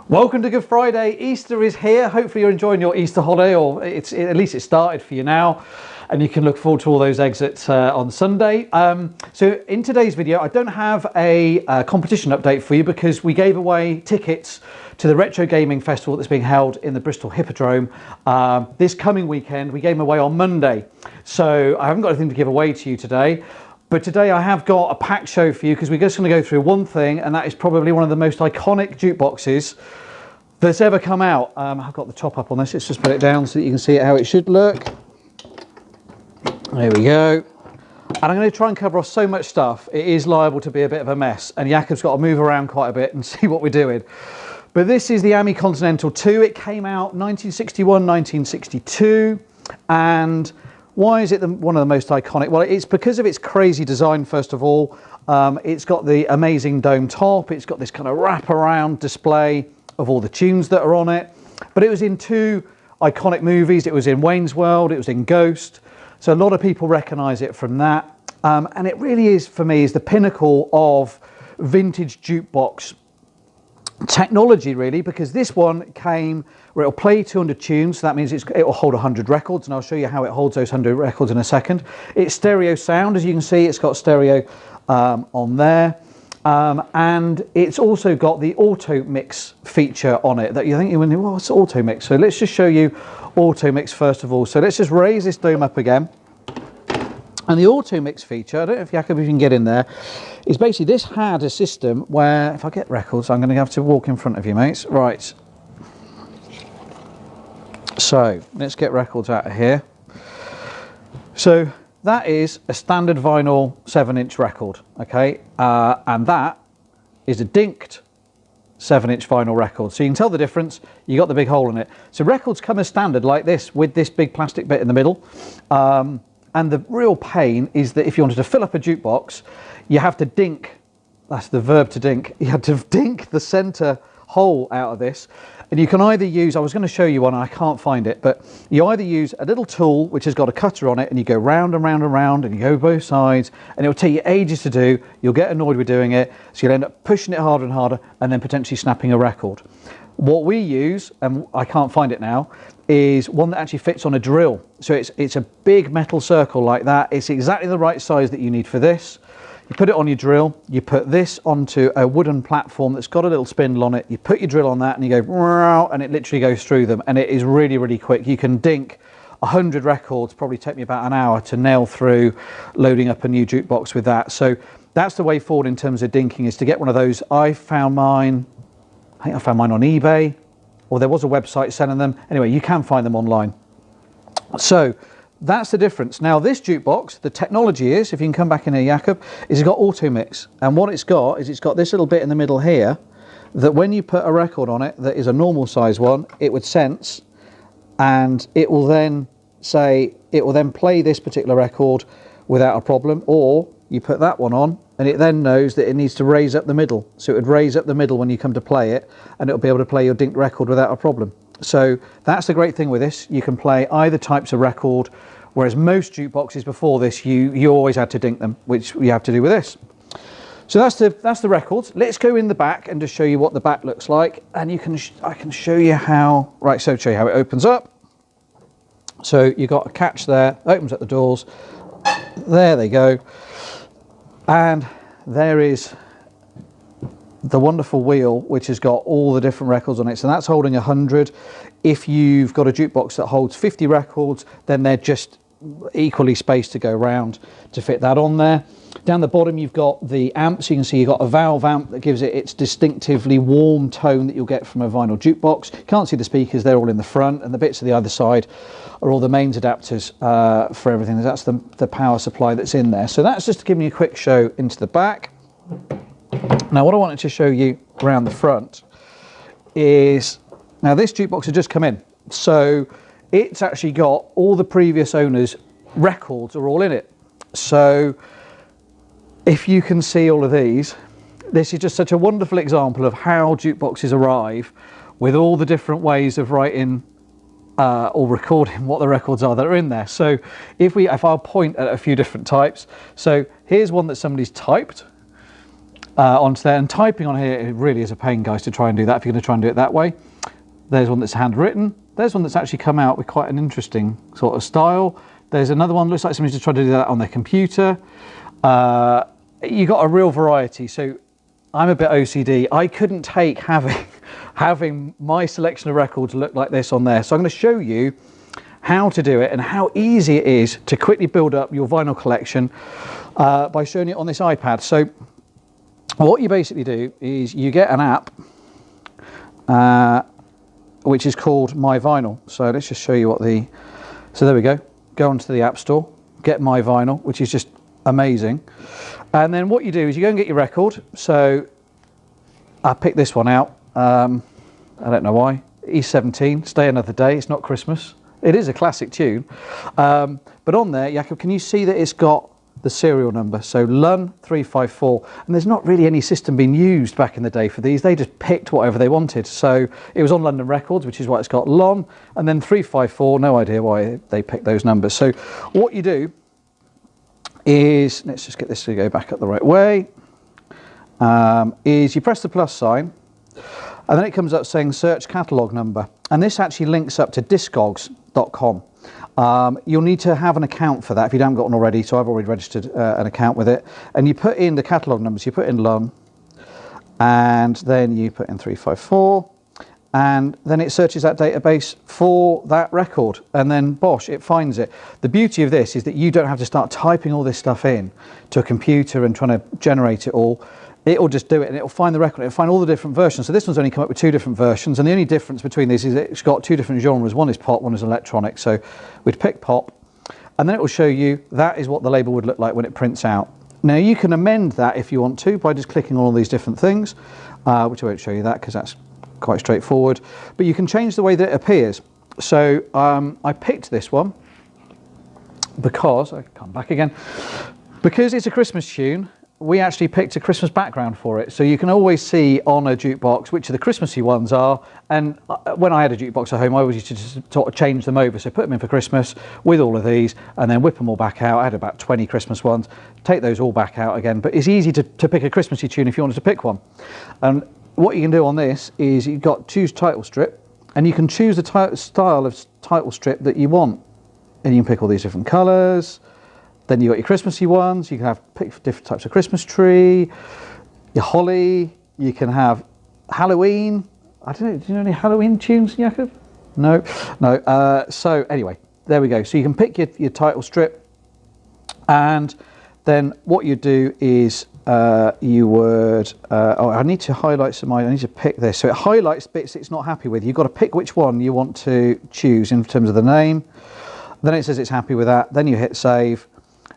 Welcome to Good Friday. Easter is here. Hopefully you're enjoying your Easter holiday, or at least it started for you now, and you can look forward to all those exits on Sunday. So in today's video, I don't have a competition update for you because we gave away tickets to the Retro Gaming Festival that's being held in the Bristol Hippodrome this coming weekend. We gave them away on Monday, so I haven't got anything to give away to you today. But today I have got a packed show for you because we're just going to go through one thing, and that is probably one of the most iconic jukeboxes that's ever come out. I've got the top up on this. Let's just put it down so that you can see it how it should look. There we go. And I'm going to try and cover off so much stuff, it is liable to be a bit of a mess. And Jakob's got to move around quite a bit and see what we're doing. But this is the AMI Continental II. It came out 1961, 1962. And why is it one of the most iconic? Well, it's because of its crazy design, first of all. It's got the amazing dome top. It's got this kind of wraparound display of all the tunes that are on it. But it was in two iconic movies. It was in Wayne's World. It was in Ghost. So a lot of people recognise it from that. And it really is, for me, is the pinnacle of vintage jukebox technology, really, because this one came where it'll play 200 tunes. So that means it'll hold 100 records, and I'll show you how it holds those 100 records in a second. It's stereo sound, as you can see. It's got stereo on there, and it's also got the auto mix feature on it that you think, well, what's auto mix? So let's just show you auto mix first of all. So let's just raise this dome up again. And the auto mix feature, I don't know if Jakob, if you can get in there, is basically this had a system where, if I get records, I'm going to have to walk in front of you, mates. Right. So let's get records out of here. So that is a standard vinyl 7-inch record, okay? And that is a dinked 7-inch vinyl record. So you can tell the difference. You got the big hole in it. So records come as standard like this with this big plastic bit in the middle. And the real pain is that if you wanted to fill up a jukebox, you have to dink. That's the verb, to dink. You had to dink the centre hole out of this. And you can either use, I was going to show you one, and I can't find it, but you either use a little tool which has got a cutter on it, and you go round and round and round, and you go both sides, and it'll take you ages to do. You'll get annoyed with doing it, so you'll end up pushing it harder and harder, and then potentially snapping a record. What we use, and I can't find it now, is one that actually fits on a drill. So it's a big metal circle like that. It's exactly the right size that you need for this. You put it on your drill, you put this onto a wooden platform that's got a little spindle on it, you put your drill on that and you go, and it literally goes through them, and it is really, really quick. You can dink 100 records, probably take me about an hour to nail through loading up a new jukebox with that. So that's the way forward in terms of dinking, is to get one of those. I think I found mine on eBay, or there was a website selling them. Anyway, you can find them online. So that's the difference. Now this jukebox, the technology is, if you can come back in here, Jakob, is it's got auto mix. And what it's got is it's got this little bit in the middle here that when you put a record on it that is a normal size one, it would sense, and it will then say, it will then play this particular record without a problem. Or you put that one on and it then knows that it needs to raise up the middle. So it would raise up the middle when you come to play it, and it'll be able to play your dinked record without a problem. So that's the great thing with this. You can play either types of record, whereas most jukeboxes before this, you always had to dink them, which you have to do with this. So that's the records. Let's go in the back and just show you what the back looks like. And I can show you how, right, so show you how it opens up. So you've got a catch there, opens up the doors. There they go. And there is the wonderful wheel, which has got all the different records on it. So that's holding 100. If you've got a jukebox that holds 50 records, then they're just equally spaced to go around to fit that on there. Down the bottom, you've got the amp. So you can see you've got a valve amp that gives it its distinctively warm tone that you'll get from a vinyl jukebox. You can't see the speakers, they're all in the front, and the bits to the other side are all the mains adapters for everything. That's the power supply that's in there. So that's just to give you a quick show into the back. Now what I wanted to show you around the front is, now this jukebox has just come in, so it's actually got all the previous owners' records are all in it. So if you can see all of these, this is just such a wonderful example of how jukeboxes arrive, with all the different ways of writing or recording what the records are that are in there. So if I'll point at a few different types. So here's one that somebody's typed. onto there. And typing on here, it really is a pain, guys, to try and do that if you're going to try and do it that way. There's one that's handwritten. There's one that's actually come out with quite an interesting sort of style. There's another one, looks like somebody's just tried to do that on their computer. You got a real variety. So I'm a bit OCD. I couldn't take having my selection of records look like this on there. So I'm going to show you how to do it and how easy it is to quickly build up your vinyl collection by showing it on this iPad. So what you basically do is you get an app which is called My Vinyl. So let's just show you what so there we go. Go onto the App Store, get My Vinyl, which is just amazing. And then what you do is you go and get your record. So I picked this one out. I don't know why. E17, Stay Another Day. It's not Christmas. It is a classic tune. But on there, Jakob, can you see that it's got the serial number? So LUN 354. And there's not really any system being used back in the day for these. They just picked whatever they wanted. So it was on London Records, which is why it's got LON. And then 354, no idea why they picked those numbers. So what you do is, let's just get this to go back up the right way, is you press the plus sign, and then it comes up saying search catalogue number. And this actually links up to discogs.com. You'll need to have an account for that if you haven't got one already, so I've already registered an account with it. And you put in the catalogue numbers, you put in LUN, and then you put in 354, and then it searches that database for that record, and then bosh, it finds it. The beauty of this is that you don't have to start typing all this stuff in to a computer and trying to generate it all. It'll just do it, and it'll find the record, it'll find all the different versions. So this one's only come up with 2 different versions, and the only difference between these is it's got 2 different genres. One is pop, one is electronic. So we'd pick pop, and then it will show you that is what the label would look like when it prints out. Now you can amend that if you want to by just clicking on all these different things, which I won't show you that because that's quite straightforward. But you can change the way that it appears. So I picked this one because, I come back again, because it's a Christmas tune. We actually picked a Christmas background for it. So you can always see on a jukebox which of the Christmassy ones are. And when I had a jukebox at home, I always used to just sort of change them over. So put them in for Christmas with all of these and then whip them all back out. I had about 20 Christmas ones. Take those all back out again. But it's easy to pick a Christmassy tune if you wanted to pick one. And what you can do on this is you've got choose title strip, and you can choose the style of title strip that you want. And you can pick all these different colours. Then you've got your Christmassy ones. You can pick different types of Christmas tree, your holly. You can have Halloween. I don't know, do you know any Halloween tunes, Jakob? No, no. So anyway, there we go. So you can pick your title strip, and then what you do is you would, I need to highlight some, I need to pick this. So it highlights bits it's not happy with. You've got to pick which one you want to choose in terms of the name. Then it says it's happy with that. Then you hit save,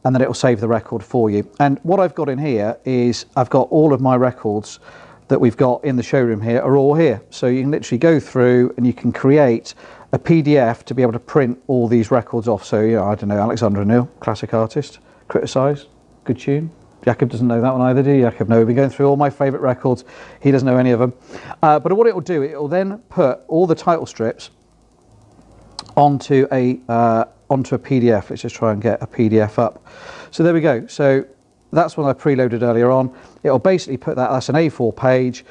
and then it will save the record for you. And what I've got in here is I've got all of my records that we've got in the showroom here are all here. So you can literally go through and you can create a PDF to be able to print all these records off. So, you know, I don't know, Alexander O'Neill, classic artist, Criticise, good tune. Jakob doesn't know that one either, do you? Jakob, no, we've been going through all my favourite records. He doesn't know any of them. But what it will do, it will then put all the title strips onto a PDF. Let's just try and get a PDF up. So there we go. So that's one I preloaded earlier on. It'll basically put that's an A4 page,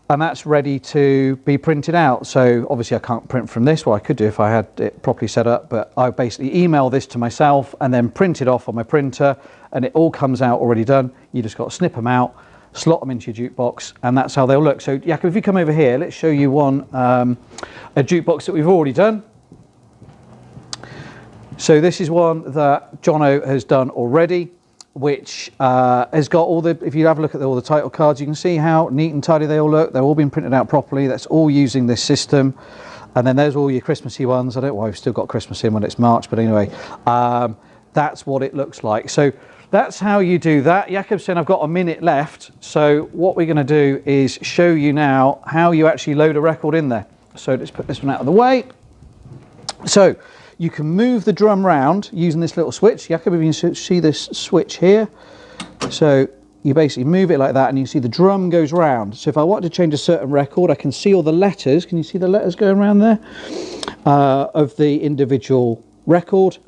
and that's ready to be printed out. So obviously I can't print from this. Well, I could do if I had it properly set up, but I basically email this to myself and then print it off on my printer, and it all comes out already done. You just got to snip them out, slot them into your jukebox, and that's how they'll look. So Jakob, if you come over here, let's show you one, a jukebox that we've already done. So this is one that Jono has done already, which has got all the, if you have a look at all the title cards, you can see how neat and tidy they all look. They're all been printed out properly. That's all using this system. And then there's all your Christmassy ones. I don't know why we've still got Christmas in when it's March, but anyway, that's what it looks like. So that's how you do that. Jakob's saying I've got a minute left. So what we're going to do is show you now how you actually load a record in there. So let's put this one out of the way. So you can move the drum round using this little switch. Jakob, if you can see this switch here. So you basically move it like that and you see the drum goes round. So if I want to change a certain record, I can see all the letters. Can you see the letters going around there? Of the individual record.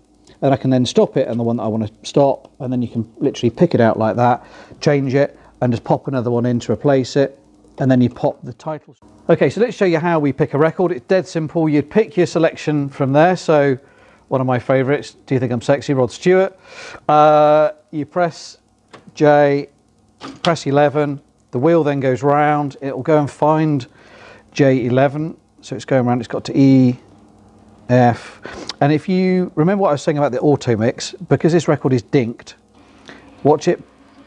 And I can then stop it and the one that I want to stop. And then you can literally pick it out like that, change it. and just pop another one in to replace it, and then you pop the title. Okay, so let's show you how we pick a record. It's dead simple. You'd pick your selection from there. So one of my favorites, Do You Think I'm Sexy, Rod Stewart. You press J, press 11, the wheel then goes round, it will go and find J11, so it's going around, it's got to E, F, and if you remember what I was saying about the auto mix, because this record is dinked, watch it,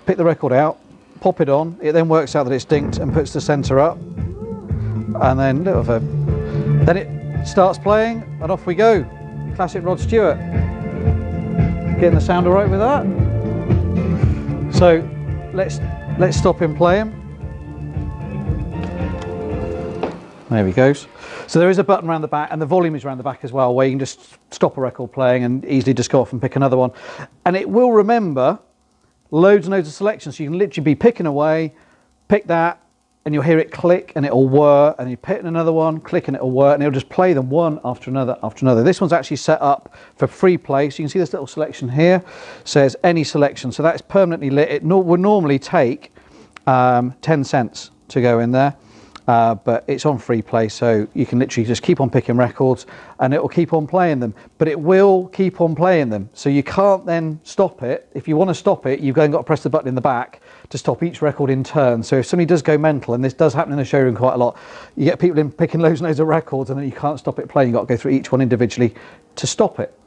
pick the record out, pop it on, it then works out that it's dinked and puts the centre up, and then then it starts playing and off we go. Classic Rod Stewart. Getting the sound all right with that? So let's stop him playing. There he goes. So there is a button around the back, and the volume is around the back as well, where you can just stop a record playing and easily just go off and pick another one. And it will remember loads and loads of selections. So you can literally be picking away, pick that, and you'll hear it click and it'll whir, and you pick another one, click and it'll whir, and it'll just play them one after another after another. This one's actually set up for free play, so you can see this little selection here says any selection, so that's permanently lit. It would normally take 10 cents to go in there, but it's on free play, so you can literally just keep on picking records and it will keep on playing them, but it will keep on playing them, so you can't then stop it. If you want to stop it, you've then got to press the button in the back to stop each record in turn. So if somebody does go mental, and this does happen in the showroom quite a lot, you get people in picking loads and loads of records and then you can't stop it playing. You've got to go through each one individually to stop it.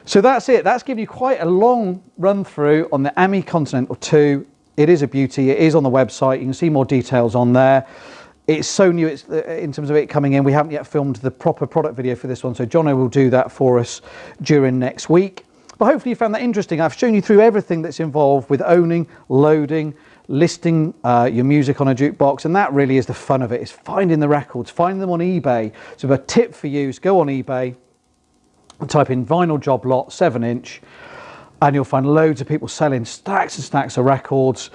So that's it. That's given you quite a long run through on the AMI Continental II. It is a beauty. It is on the website. You can see more details on there. It's so new, it's in terms of it coming in. We haven't yet filmed the proper product video for this one, so Jono will do that for us during next week. But hopefully you found that interesting. I've shown you through everything that's involved with owning, loading, listing your music on a jukebox, and that really is the fun of it, is finding the records, finding them on eBay. So a tip for you is go on eBay and type in vinyl job lot 7-inch, and you'll find loads of people selling stacks and stacks of records.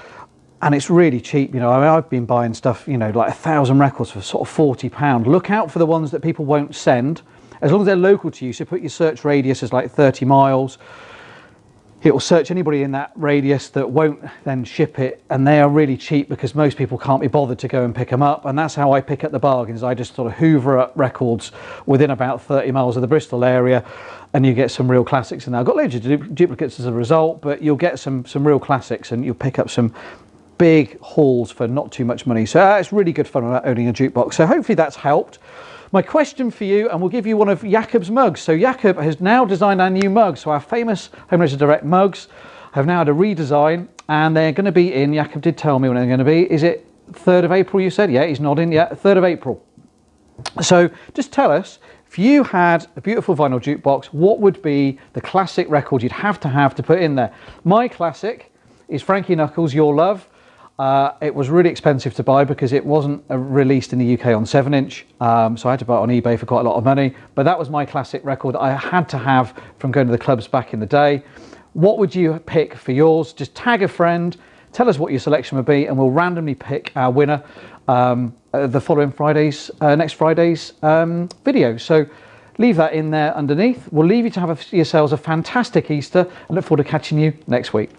And it's really cheap, you know. I mean, I've been buying stuff, you know, like 1,000 records for sort of £40. Look out for the ones that people won't send, as long as they're local to you. So put your search radius as like 30 miles. It will search anybody in that radius that won't then ship it, and they are really cheap because most people can't be bothered to go and pick them up. And that's how I pick up the bargains. I just sort of hoover up records within about 30 miles of the Bristol area, and you get some real classics in there. I've got loads of duplicates as a result, but you'll get some real classics, and you'll pick up some big hauls for not too much money. So it's really good fun about owning a jukebox. So hopefully that's helped. My question for you, and we'll give you one of Jakob's mugs. So Jakob has now designed our new mugs. So our famous Home Racer Direct mugs have now had a redesign, and they're going to be in, Jakob did tell me when they're going to be, is it 3rd of April you said? Yeah, he's nodding, yeah, 3rd of April. So just tell us, if you had a beautiful vinyl jukebox, what would be the classic record you'd have to put in there? My classic is Frankie Knuckles' Your Love. It was really expensive to buy because it wasn't released in the UK on 7-inch, so I had to buy it on eBay for quite a lot of money. But that was my classic record that I had to have from going to the clubs back in the day. What would you pick for yours? Just tag a friend, tell us what your selection would be, and we'll randomly pick our winner the following Friday's, next Friday's video. So leave that in there underneath. We'll leave you to have yourselves a fantastic Easter and look forward to catching you next week.